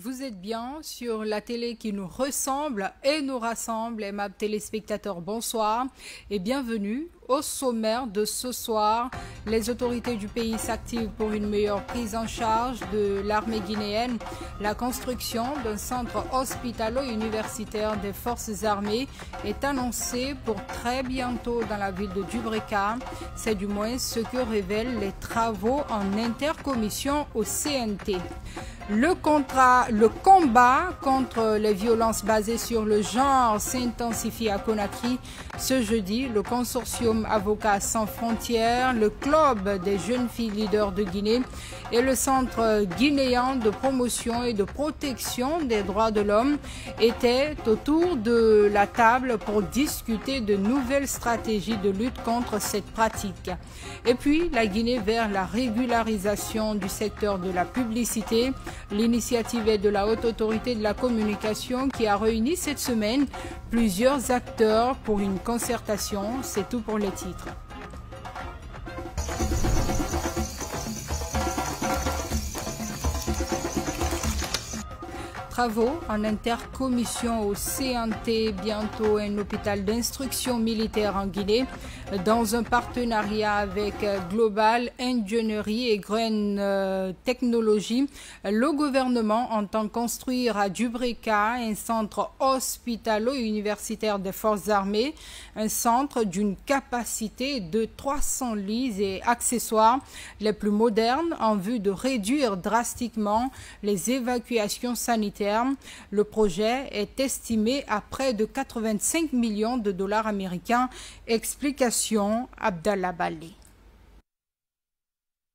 vous êtes bien sur la télé qui nous ressemble et nous rassemble. Aimables téléspectateurs, bonsoir et bienvenue. Au sommaire de ce soir, les autorités du pays s'activent pour une meilleure prise en charge de l'armée guinéenne. La construction d'un centre hospitalo-universitaire des forces armées est annoncée pour très bientôt dans la ville de Dubreka. C'est du moins ce que révèlent les travaux en intercommission au CNT. Le combat contre les violences basées sur le genre s'intensifie à Conakry. Ce jeudi, le consortium Avocats sans frontières, le club des jeunes filles leaders de Guinée et le centre guinéen de promotion et de protection des droits de l'homme étaient autour de la table pour discuter de nouvelles stratégies de lutte contre cette pratique. Et puis, la Guinée vers la régularisation du secteur de la publicité. L'initiative est de la Haute Autorité de la Communication qui a réuni cette semaine plusieurs acteurs pour une concertation. C'est tout pour les titres. Travaux en intercommission au CNT, bientôt un hôpital d'instruction militaire en Guinée, dans un partenariat avec Global Engineering et Green Technology. Le gouvernement entend construire à Dubreka un centre hospitalo-universitaire des forces armées, un centre d'une capacité de 300 lits et accessoires les plus modernes en vue de réduire drastiquement les évacuations sanitaires. Le projet est estimé à près de 85 millions de dollars américains. Explication Abdallah Bali.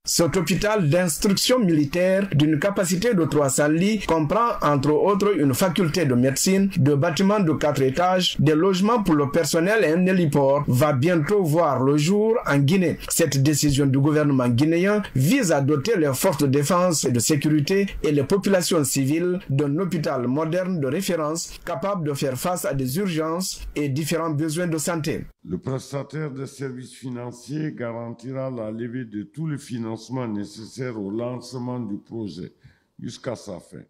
Cet hôpital d'instruction militaire d'une capacité de 300 lits comprend entre autres une faculté de médecine, de bâtiments de 4 étages, des logements pour le personnel et un héliport va bientôt voir le jour en Guinée. Cette décision du gouvernement guinéen vise à doter les forces de défense et de sécurité et les populations civiles d'un hôpital moderne de référence capable de faire face à des urgences et différents besoins de santé. Le prestataire de services financiers garantira la levée de tout le financement nécessaire au lancement du projet jusqu'à sa fin.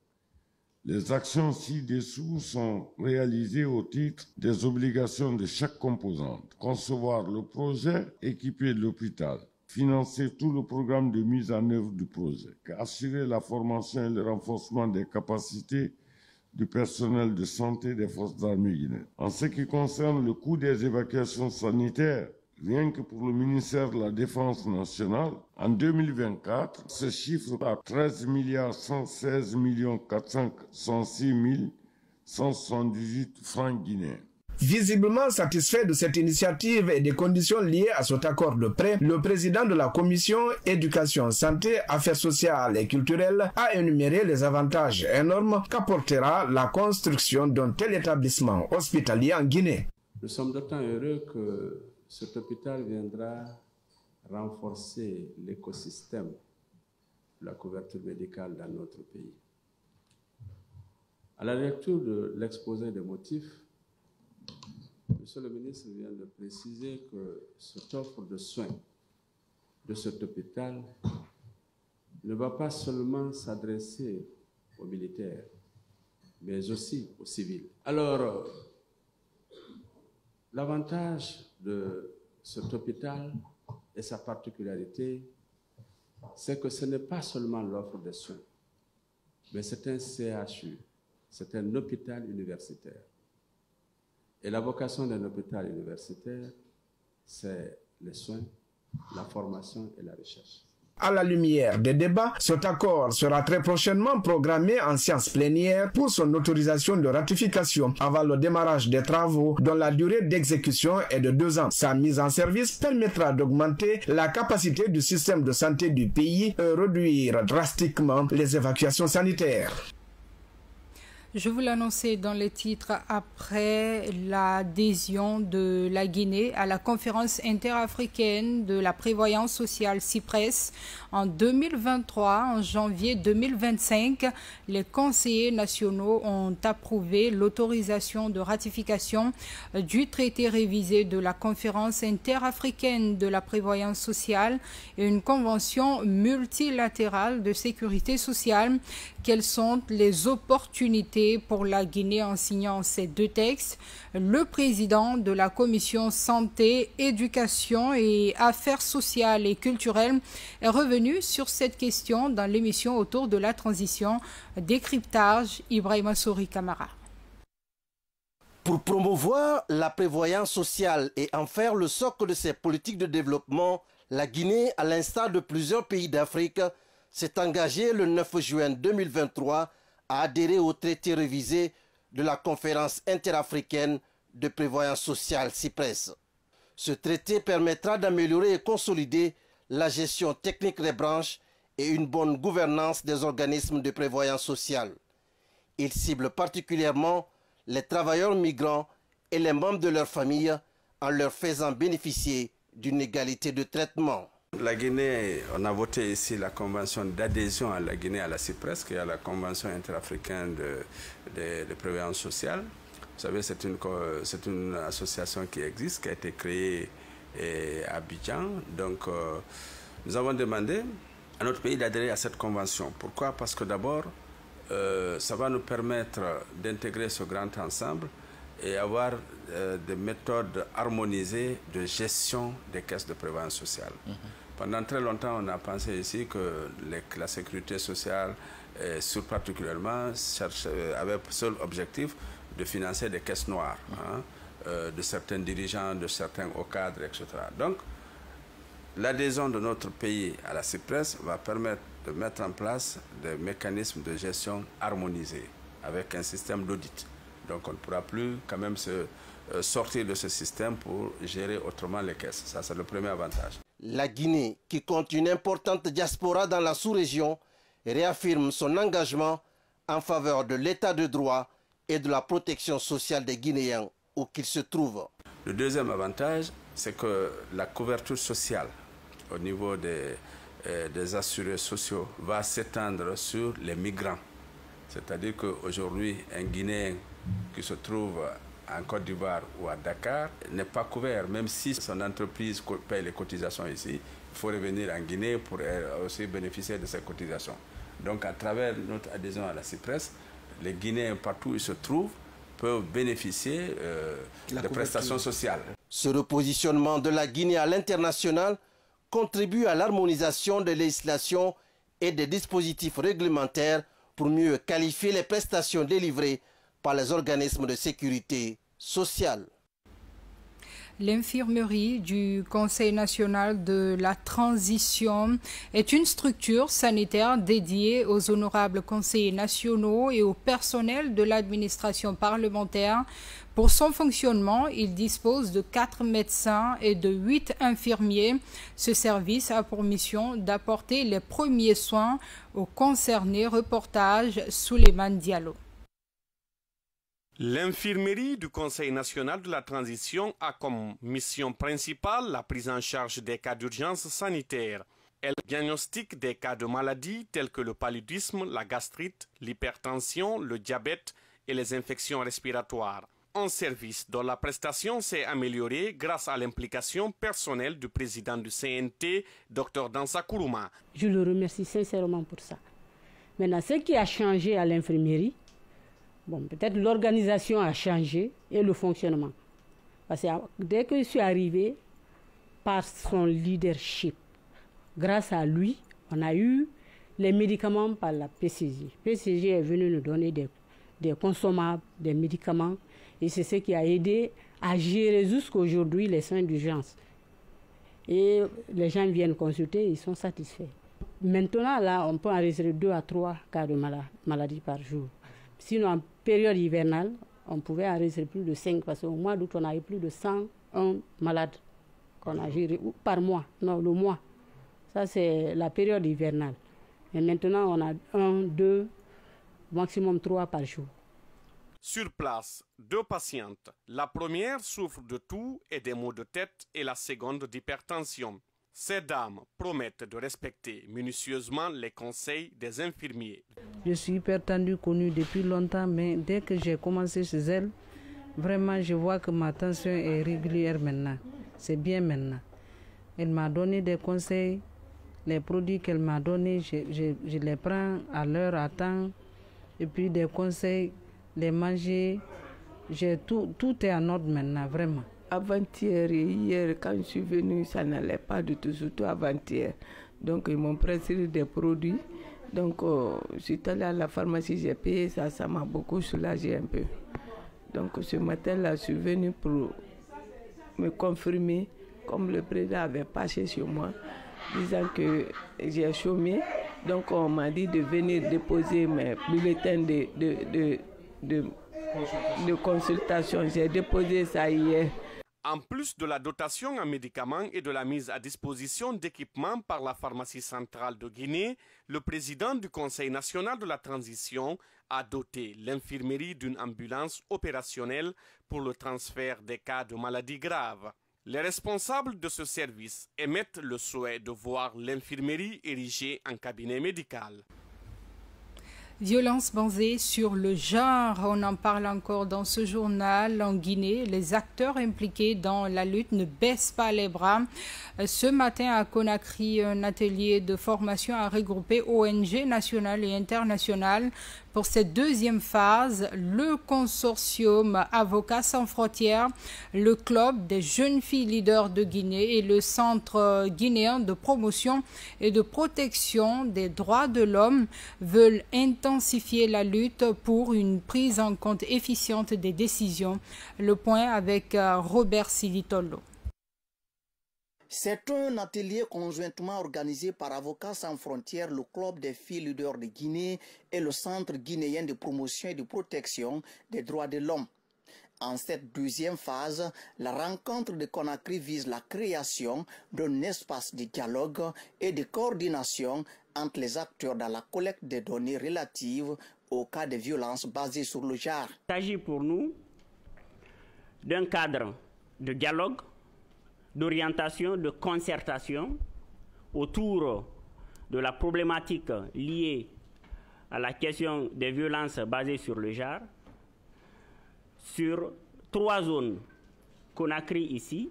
Les actions ci-dessous sont réalisées au titre des obligations de chaque composante. Concevoir le projet, équiper l'hôpital, financer tout le programme de mise en œuvre du projet, assurer la formation et le renforcement des capacités du personnel de santé des forces armées guinéennes. En ce qui concerne le coût des évacuations sanitaires, rien que pour le ministère de la Défense nationale, en 2024, ce chiffre à 13 116 406 178 francs guinéens. Visiblement satisfait de cette initiative et des conditions liées à cet accord de prêt, le président de la commission éducation, santé, affaires sociales et culturelles a énuméré les avantages énormes qu'apportera la construction d'un tel établissement hospitalier en Guinée. Nous sommes d'autant heureux que cet hôpital viendra renforcer l'écosystème de la couverture médicale dans notre pays. À la lecture de l'exposé des motifs, Monsieur le ministre vient de préciser que cette offre de soins de cet hôpital ne va pas seulement s'adresser aux militaires, mais aussi aux civils. Alors, l'avantage de cet hôpital et sa particularité, c'est que ce n'est pas seulement l'offre de soins, mais c'est un CHU, c'est un hôpital universitaire. Et la vocation d'un hôpital universitaire, c'est les soins, la formation et la recherche. À la lumière des débats, cet accord sera très prochainement programmé en séance plénière pour son autorisation de ratification avant le démarrage des travaux dont la durée d'exécution est de 2 ans. Sa mise en service permettra d'augmenter la capacité du système de santé du pays et réduire drastiquement les évacuations sanitaires. Je vous l'annonçais dans les titres après l'adhésion de la Guinée à la conférence interafricaine de la prévoyance sociale CIPRES en 2023. En janvier 2025, les conseillers nationaux ont approuvé l'autorisation de ratification du traité révisé de la conférence interafricaine de la prévoyance sociale et une convention multilatérale de sécurité sociale. Quelles sont les opportunités pour la Guinée en signant ces deux textes? Le président de la commission santé, éducation et affaires sociales et culturelles est revenu sur cette question dans l'émission autour de la transition. Décryptage, Ibrahima Souri Kamara. Pour promouvoir la prévoyance sociale et en faire le socle de ses politiques de développement, la Guinée, à l'instar de plusieurs pays d'Afrique, s'est engagée le 9 juin 2023 à adhérer au traité révisé de la conférence interafricaine de prévoyance sociale CIPRES. Ce traité permettra d'améliorer et consolider la gestion technique des branches et une bonne gouvernance des organismes de prévoyance sociale. Il cible particulièrement les travailleurs migrants et les membres de leur famille en leur faisant bénéficier d'une égalité de traitement. La Guinée, on a voté ici la convention d'adhésion à la Guinée à la CIPRES, qui est la convention interafricaine de prévoyance sociale. Vous savez, c'est une association qui existe, qui a été créée à Abidjan. Donc, nous avons demandé à notre pays d'adhérer à cette convention. Pourquoi? Parce que d'abord, ça va nous permettre d'intégrer ce grand ensemble et avoir des méthodes harmonisées de gestion des caisses de prévoyance sociale. Pendant très longtemps, on a pensé ici que la sécurité sociale, particulièrement, avait pour seul objectif de financer des caisses noires, de certains dirigeants, de certains hauts cadres, etc. Donc, l'adhésion de notre pays à la CIPRES va permettre de mettre en place des mécanismes de gestion harmonisés avec un système d'audit. Donc, on ne pourra plus quand même se sortir de ce système pour gérer autrement les caisses. Ça, c'est le premier avantage. La Guinée, qui compte une importante diaspora dans la sous-région, réaffirme son engagement en faveur de l'état de droit et de la protection sociale des Guinéens où qu'ils se trouvent. Le deuxième avantage, c'est que la couverture sociale au niveau des assurés sociaux va s'étendre sur les migrants. C'est-à-dire qu'aujourd'hui, un Guinéen qui se trouve en Côte d'Ivoire ou à Dakar n'est pas couvert, même si son entreprise paye les cotisations ici. Il faut revenir en Guinée pour aussi bénéficier de ces cotisations. Donc, à travers notre adhésion à la CIPRES, les Guinéens, partout où ils se trouvent, peuvent bénéficier de prestations sociales. Ce repositionnement de la Guinée à l'international contribue à l'harmonisation des législations et des dispositifs réglementaires pour mieux qualifier les prestations délivrées par les organismes de sécurité sociale. L'infirmerie du Conseil national de la transition est une structure sanitaire dédiée aux honorables conseillers nationaux et au personnel de l'administration parlementaire. Pour son fonctionnement, il dispose de 4 médecins et de 8 infirmiers. Ce service a pour mission d'apporter les premiers soins aux concernés. Reportage Souleymane Diallo. L'infirmerie du Conseil national de la transition a comme mission principale la prise en charge des cas d'urgence sanitaire. Elle diagnostique des cas de maladies telles que le paludisme, la gastrite, l'hypertension, le diabète et les infections respiratoires. Un service dont la prestation s'est améliorée grâce à l'implication personnelle du président du CNT, Dr Dansa Kourouma. Je le remercie sincèrement pour ça. Maintenant, ce qui a changé à l'infirmerie, bon, peut-être l'organisation a changé et le fonctionnement. Parce que dès que je suis arrivée, par son leadership, grâce à lui, on a eu les médicaments par la PCJ. PCJ est venu nous donner des consommables, des médicaments, et c'est ce qui a aidé à gérer jusqu'aujourd'hui les soins d'urgence. Et les gens viennent consulter, ils sont satisfaits. Maintenant, là, on peut enregistrer 2 à 3 cas de maladie par jour. Sinon, en période hivernale, on pouvait enregistrer plus de 5, parce qu'au mois d'août, on avait plus de 101 malades qu'on a gérés par mois. Non, le mois. Ça, c'est la période hivernale. Et maintenant, on a 1, 2, maximum 3 par jour. Sur place, 2 patientes. La première souffre de toux et des maux de tête et la seconde d'hypertension. Ces dames promettent de respecter minutieusement les conseils des infirmiers. Je suis hypertendue, connue depuis longtemps, mais dès que j'ai commencé chez elle, vraiment je vois que ma tension est régulière maintenant. C'est bien maintenant. Elle m'a donné des conseils. Les produits qu'elle m'a donnés, je les prends à l'heure, à temps. Et puis des conseils, les manger. Tout est en ordre maintenant, vraiment. Avant-hier et hier, quand je suis venue, ça n'allait pas du tout, surtout avant-hier. Donc, ils m'ont prescrit des produits. Donc, je suis allée à la pharmacie, j'ai payé ça, ça m'a beaucoup soulagé un peu. Donc, ce matin-là, je suis venue pour me confirmer, comme le président avait passé sur moi, disant que j'ai chômé. Donc, on m'a dit de venir déposer mes bulletins de consultation. J'ai déposé ça hier. En plus de la dotation en médicaments et de la mise à disposition d'équipements par la pharmacie centrale de Guinée, le président du Conseil national de la transition a doté l'infirmerie d'une ambulance opérationnelle pour le transfert des cas de maladies graves. Les responsables de ce service émettent le souhait de voir l'infirmerie érigée en cabinet médical. Violence basée sur le genre, on en parle encore dans ce journal. En Guinée, les acteurs impliqués dans la lutte ne baissent pas les bras. Ce matin à Conakry, un atelier de formation a regroupé ONG nationales et internationales. Pour cette deuxième phase, le consortium Avocats sans frontières, le club des jeunes filles leaders de Guinée et le Centre guinéen de promotion et de protection des droits de l'homme veulent intensifier la lutte pour une prise en compte efficiente des décisions. Le point avec Robert Siditolo. C'est un atelier conjointement organisé par Avocats sans frontières, le club des filles leaders de Guinée et le Centre guinéen de promotion et de protection des droits de l'homme. En cette deuxième phase, la rencontre de Conakry vise la création d'un espace de dialogue et de coordination entre les acteurs dans la collecte des données relatives aux cas de violence basées sur le genre. Il s'agit pour nous d'un cadre de dialogue, d'orientation, de concertation autour de la problématique liée à la question des violences basées sur le genre, sur 3 zones, Conakry ici,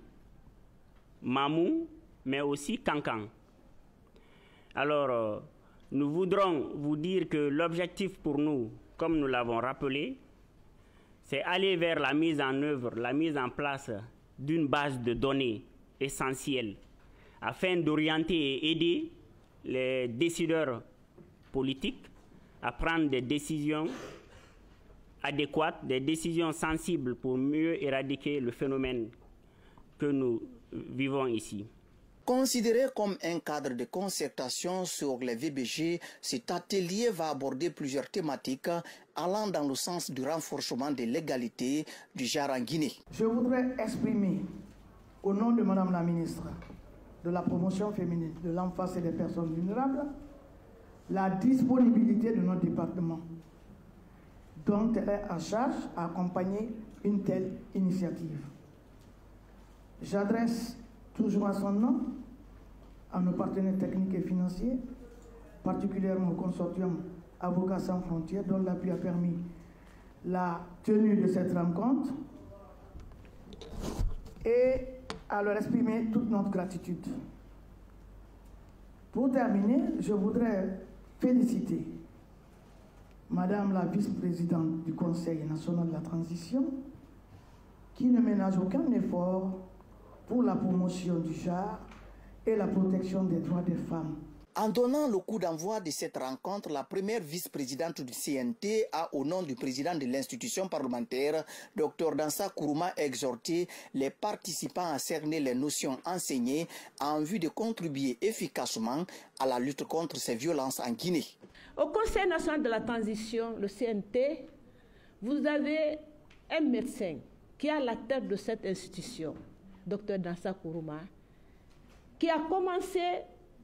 Mamou, mais aussi Kankan. Alors, nous voudrons vous dire que l'objectif pour nous, comme nous l'avons rappelé, c'est aller vers la mise en œuvre, la mise en place d'une base de données essentielle afin d'orienter et aider les décideurs politiques à prendre des décisions adéquates, des décisions sensibles pour mieux éradiquer le phénomène que nous vivons ici. Considéré comme un cadre de concertation sur les VBG, cet atelier va aborder plusieurs thématiques allant dans le sens du renforcement de l'égalité du genre en Guinée. Je voudrais exprimer, au nom de Madame la ministre de la promotion féminine, de l'enfance et des personnes vulnérables, la disponibilité de notre département, dont elle est en charge à accompagner une telle initiative. J'adresse toujours à son nom à nos partenaires techniques et financiers, particulièrement au consortium Avocats sans frontières, dont l'appui a permis la tenue de cette rencontre, et à leur exprimer toute notre gratitude. Pour terminer, je voudrais féliciter Madame la vice-présidente du Conseil national de la transition, qui ne ménage aucun effort pour la promotion du genre et la protection des droits des femmes. En donnant le coup d'envoi de cette rencontre, la première vice-présidente du CNT a, au nom du président de l'institution parlementaire, Dr Dansa Kourouma, exhorté les participants à cerner les notions enseignées en vue de contribuer efficacement à la lutte contre ces violences en Guinée. Au Conseil national de la transition, le CNT, vous avez un médecin qui est à la tête de cette institution, Dr Dansa Kourouma, qui a commencé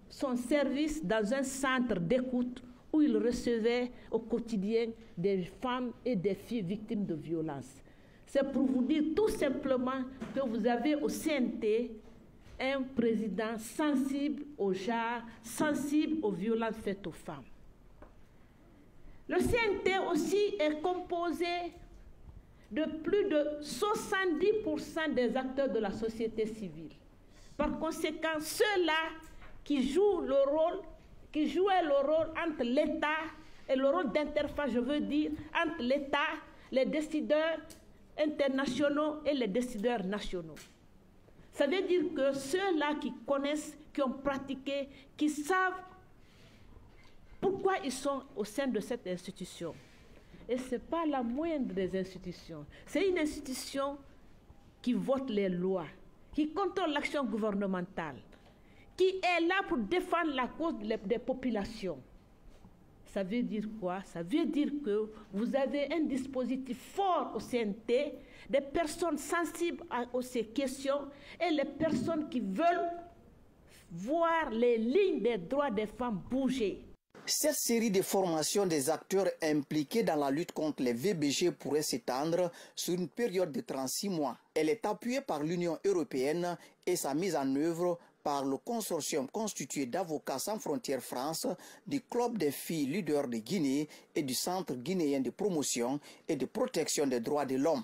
son service dans un centre d'écoute où il recevait au quotidien des femmes et des filles victimes de violences. C'est pour vous dire tout simplement que vous avez au CNT un président sensible au genre, sensible aux violences faites aux femmes. Le CNT aussi est composé de plus de 70% des acteurs de la société civile. Par conséquent, ceux-là qui jouent le rôle, qui jouaient le rôle entre l'État et le rôle d'interface, je veux dire, entre l'État, les décideurs internationaux et les décideurs nationaux. Ça veut dire que ceux-là qui connaissent, qui ont pratiqué, qui savent pourquoi ils sont au sein de cette institution. Et ce n'est pas la moindre des institutions. C'est une institution qui vote les lois, qui contrôle l'action gouvernementale, qui est là pour défendre la cause des populations. Ça veut dire quoi? Ça veut dire que vous avez un dispositif fort au CNT, des personnes sensibles à ces questions et les personnes qui veulent voir les lignes des droits des femmes bouger. Cette série de formations des acteurs impliqués dans la lutte contre les VBG pourrait s'étendre sur une période de 36 mois. Elle est appuyée par l'Union européenne et sa mise en œuvre par le consortium constitué d'Avocats sans frontières France, du Club des filles leaders de Guinée et du Centre guinéen de promotion et de protection des droits de l'homme.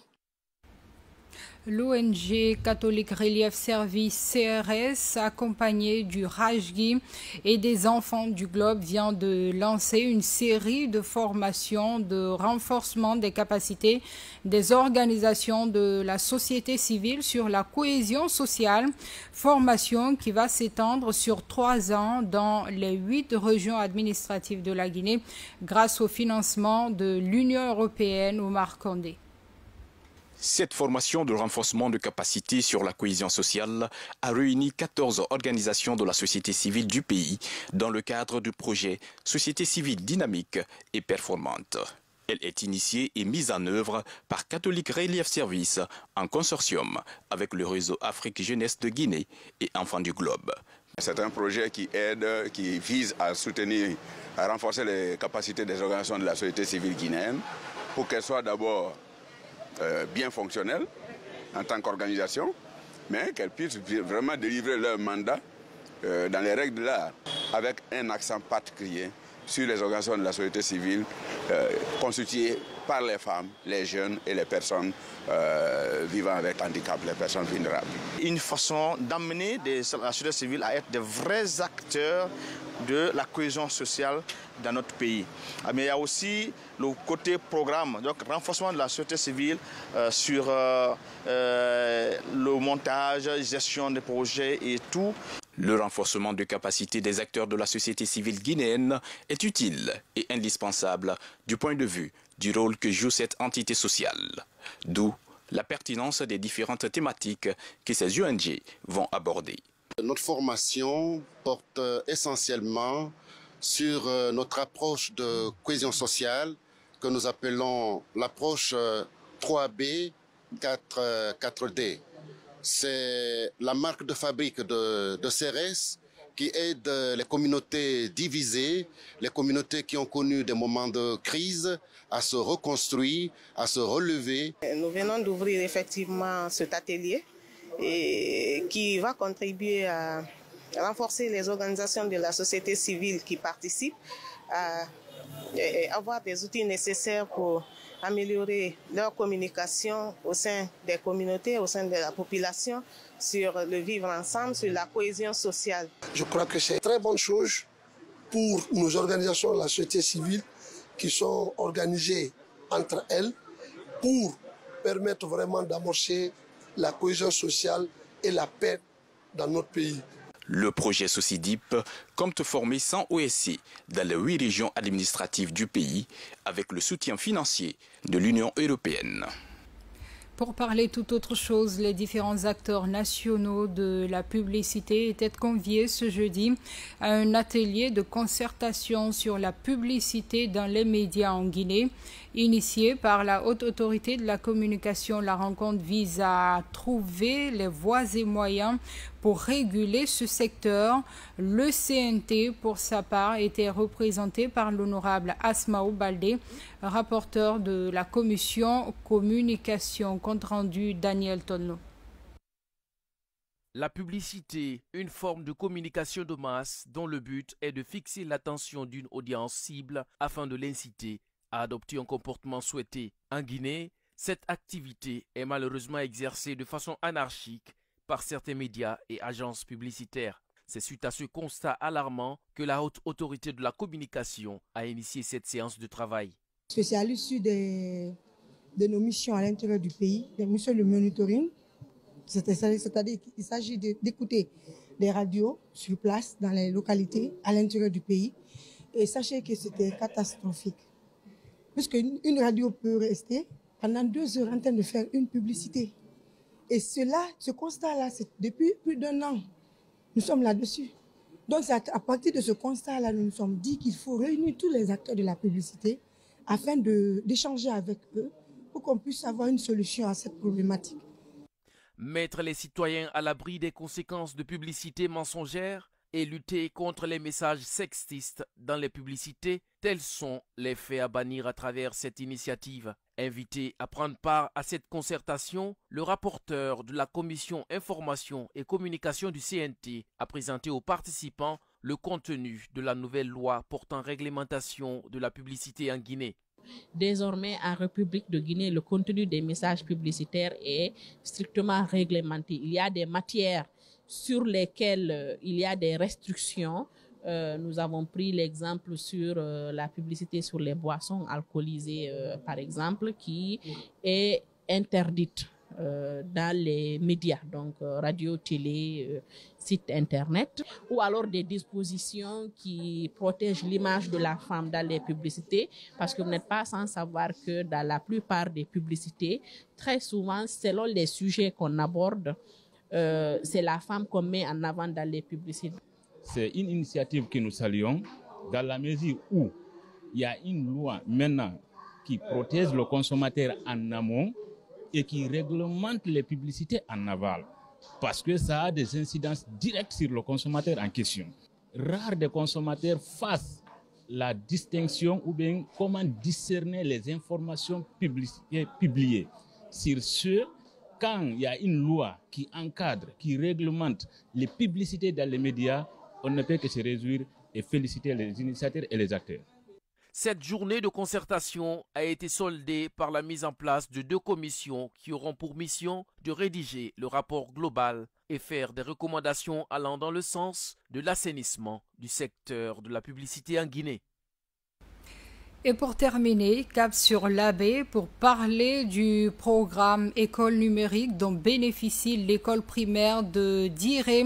L'ONG Catholic Relief Service CRS, accompagnée du Rajgi et des enfants du globe, vient de lancer une série de formations de renforcement des capacités des organisations de la société civile sur la cohésion sociale, formation qui va s'étendre sur 3 ans dans les 8 régions administratives de la Guinée grâce au financement de l'Union européenne Oumar Condé. Cette formation de renforcement de capacité sur la cohésion sociale a réuni 14 organisations de la société civile du pays dans le cadre du projet Société civile dynamique et performante. Elle est initiée et mise en œuvre par Catholic Relief Service en consortium avec le réseau Afrique Jeunesse de Guinée et Enfants du Globe. C'est un projet qui aide, qui vise à soutenir, à renforcer les capacités des organisations de la société civile guinéenne pour qu'elles soient d'abord bien fonctionnelles en tant qu'organisation, mais qu'elles puissent vraiment délivrer leur mandat dans les règles de l'art, avec un accent particulier sur les organisations de la société civile constituées par les femmes, les jeunes et les personnes vivant avec handicap, les personnes vulnérables. Une façon d'amener la société civile à être des vrais acteurs de la cohésion sociale dans notre pays. Mais il y a aussi le côté programme, donc renforcement de la société civile sur le montage, gestion des projets et tout. Le renforcement de capacité des acteurs de la société civile guinéenne est utile et indispensable du point de vue du rôle que joue cette entité sociale. D'où la pertinence des différentes thématiques que ces ONG vont aborder. Notre formation porte essentiellement sur notre approche de cohésion sociale que nous appelons l'approche 3B, 4D. C'est la marque de fabrique de CRS qui aide les communautés divisées, les communautés qui ont connu des moments de crise à se reconstruire, à se relever. Nous venons d'ouvrir effectivement cet atelier et qui va contribuer à renforcer les organisations de la société civile qui participent, à avoir des outils nécessaires pour améliorer leur communication au sein des communautés, au sein de la population, sur le vivre ensemble, sur la cohésion sociale. Je crois que c'est une très bonne chose pour nos organisations de la société civile qui sont organisées entre elles pour permettre vraiment d'amorcer la cohésion sociale et la paix dans notre pays. Le projet SOCIDIP compte former 100 OSC dans les 8 régions administratives du pays avec le soutien financier de l'Union européenne. Pour parler tout autre chose, les différents acteurs nationaux de la publicité étaient conviés ce jeudi à un atelier de concertation sur la publicité dans les médias en Guinée. Initiée par la Haute Autorité de la Communication, la rencontre vise à trouver les voies et moyens pour réguler ce secteur. Le CNT, pour sa part, était représenté par l'honorable Asmaou Baldé, rapporteur de la commission communication. Compte rendu Daniel Tonlo. La publicité, une forme de communication de masse dont le but est de fixer l'attention d'une audience cible afin de l'inciter à adopter un comportement souhaité. En Guinée, cette activité est malheureusement exercée de façon anarchique par certains médias et agences publicitaires. C'est suite à ce constat alarmant que la Haute Autorité de la Communication a initié cette séance de travail. C'est à l'issue de nos missions à l'intérieur du pays, des missions de monitoring. C'est-à-dire qu'il s'agit d'écouter des radios sur place, dans les localités, à l'intérieur du pays. Et sachez que c'était catastrophique. Parce qu'une radio peut rester pendant 2 heures en train de faire une publicité. Et ce constat-là, c'est depuis plus d'1 an. Nous sommes là-dessus. Donc c'est à partir de ce constat-là, nous nous sommes dit qu'il faut réunir tous les acteurs de la publicité afin d'échanger avec eux pour qu'on puisse avoir une solution à cette problématique. Mettre les citoyens à l'abri des conséquences de publicités mensongères et lutter contre les messages sexistes dans les publicités, tels sont les faits à bannir à travers cette initiative. Invité à prendre part à cette concertation, le rapporteur de la commission information et communication du CNT a présenté aux participants le contenu de la nouvelle loi portant réglementation de la publicité en Guinée. Désormais, en République de Guinée, le contenu des messages publicitaires est strictement réglementé. Il y a des matières sur lesquelles il y a des restrictions. Nous avons pris l'exemple sur la publicité sur les boissons alcoolisées, par exemple, qui est interdite dans les médias, donc radio, télé, site internet, ou alors des dispositions qui protègent l'image de la femme dans les publicités, parce que vous n'êtes pas sans savoir que dans la plupart des publicités, très souvent, selon les sujets qu'on aborde, c'est la femme qu'on met en avant dans les publicités. C'est une initiative que nous saluons dans la mesure où il y a une loi maintenant qui protège le consommateur en amont et qui réglemente les publicités en aval, parce que ça a des incidences directes sur le consommateur en question. Rares des consommateurs fassent la distinction ou bien comment discerner les informations publiées. Sur ce, quand il y a une loi qui encadre, qui réglemente les publicités dans les médias, on ne peut que se réjouir et féliciter les initiateurs et les acteurs. Cette journée de concertation a été soldée par la mise en place de 2 commissions qui auront pour mission de rédiger le rapport global et faire des recommandations allant dans le sens de l'assainissement du secteur de la publicité en Guinée. Et pour terminer, cap sur l'Abbé pour parler du programme École numérique dont bénéficie l'école primaire de Diré.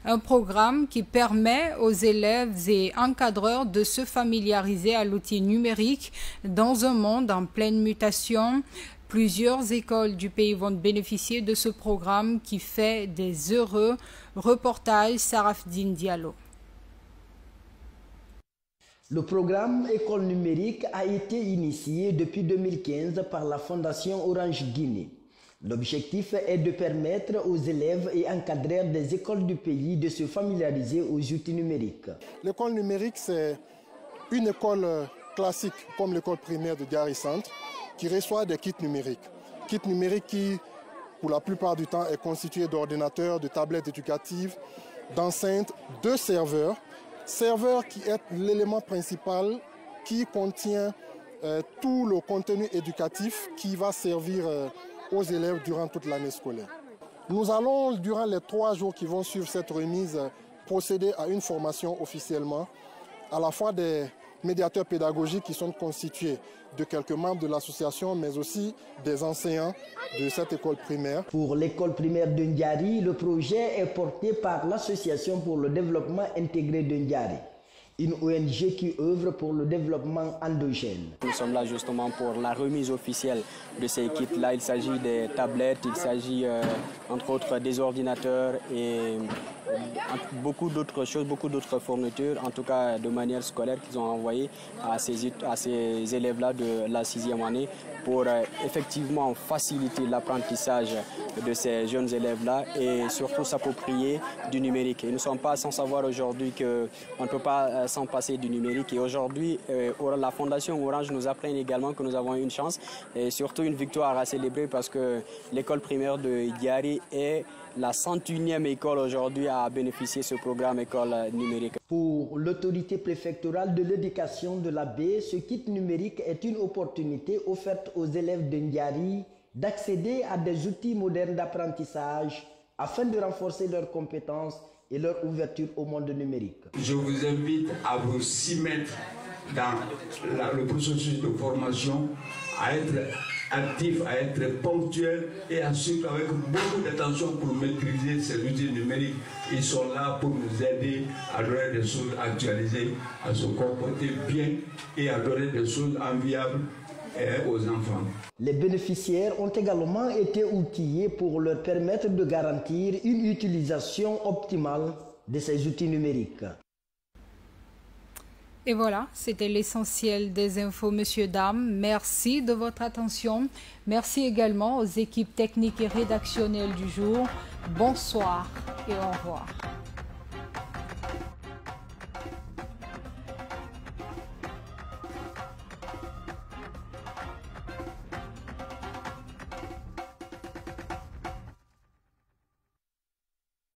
Un programme qui permet aux élèves et encadreurs de se familiariser à l'outil numérique dans un monde en pleine mutation. Plusieurs écoles du pays vont bénéficier de ce programme qui fait des heureux. Reportage Sarafdine Diallo. Le programme École numérique a été initié depuis 2015 par la Fondation Orange Guinée. L'objectif est de permettre aux élèves et encadreurs des écoles du pays de se familiariser aux outils numériques. L'école numérique, c'est une école classique comme l'école primaire de Gary Centre qui reçoit des kits numériques. Kits numériques qui, pour la plupart du temps, est constitué d'ordinateurs, de tablettes éducatives, d'enceintes, de serveurs. Serveur qui est l'élément principal qui contient tout le contenu éducatif qui va servir aux élèves durant toute l'année scolaire. Nous allons, durant les 3 jours qui vont suivre cette remise, procéder à une formation officiellement, à la fois des médiateurs pédagogiques qui sont constitués de quelques membres de l'association, mais aussi des enseignants de cette école primaire. Pour l'école primaire de Ndiari, le projet est porté par l'Association pour le développement intégré de Ndiari. une ONG qui œuvre pour le développement endogène. Nous sommes là justement pour la remise officielle de ces kits-là. Il s'agit des tablettes, il s'agit entre autres des ordinateurs et beaucoup d'autres choses, beaucoup d'autres fournitures, en tout cas de manière scolaire qu'ils ont envoyé à ces élèves-là de la 6e année pour effectivement faciliter l'apprentissage de ces jeunes élèves-là et surtout s'approprier du numérique. Et nous ne sommes pas sans savoir aujourd'hui qu'on ne peut pas s'en passer du numérique. Et aujourd'hui, la Fondation Orange nous apprend également que nous avons une chance et surtout une victoire à célébrer parce que l'école primaire de Diari est la 101e école aujourd'hui à bénéficier de ce programme école numérique. Pour l'autorité préfectorale de l'éducation de la baie, ce kit numérique est une opportunité offerte aux élèves de Ndiari d'accéder à des outils modernes d'apprentissage afin de renforcer leurs compétences et leur ouverture au monde numérique. Je vous invite à vous s'y mettre dans le processus de formation, à être actif, à être ponctuel et ensuite avec beaucoup d'attention pour maîtriser ces outils numériques. Ils sont là pour nous aider à donner des choses actualisées, à se comporter bien et à donner des choses enviables aux enfants. Les bénéficiaires ont également été outillés pour leur permettre de garantir une utilisation optimale de ces outils numériques. Et voilà, c'était l'essentiel des infos, messieurs, dames. Merci de votre attention. Merci également aux équipes techniques et rédactionnelles du jour. Bonsoir et au revoir.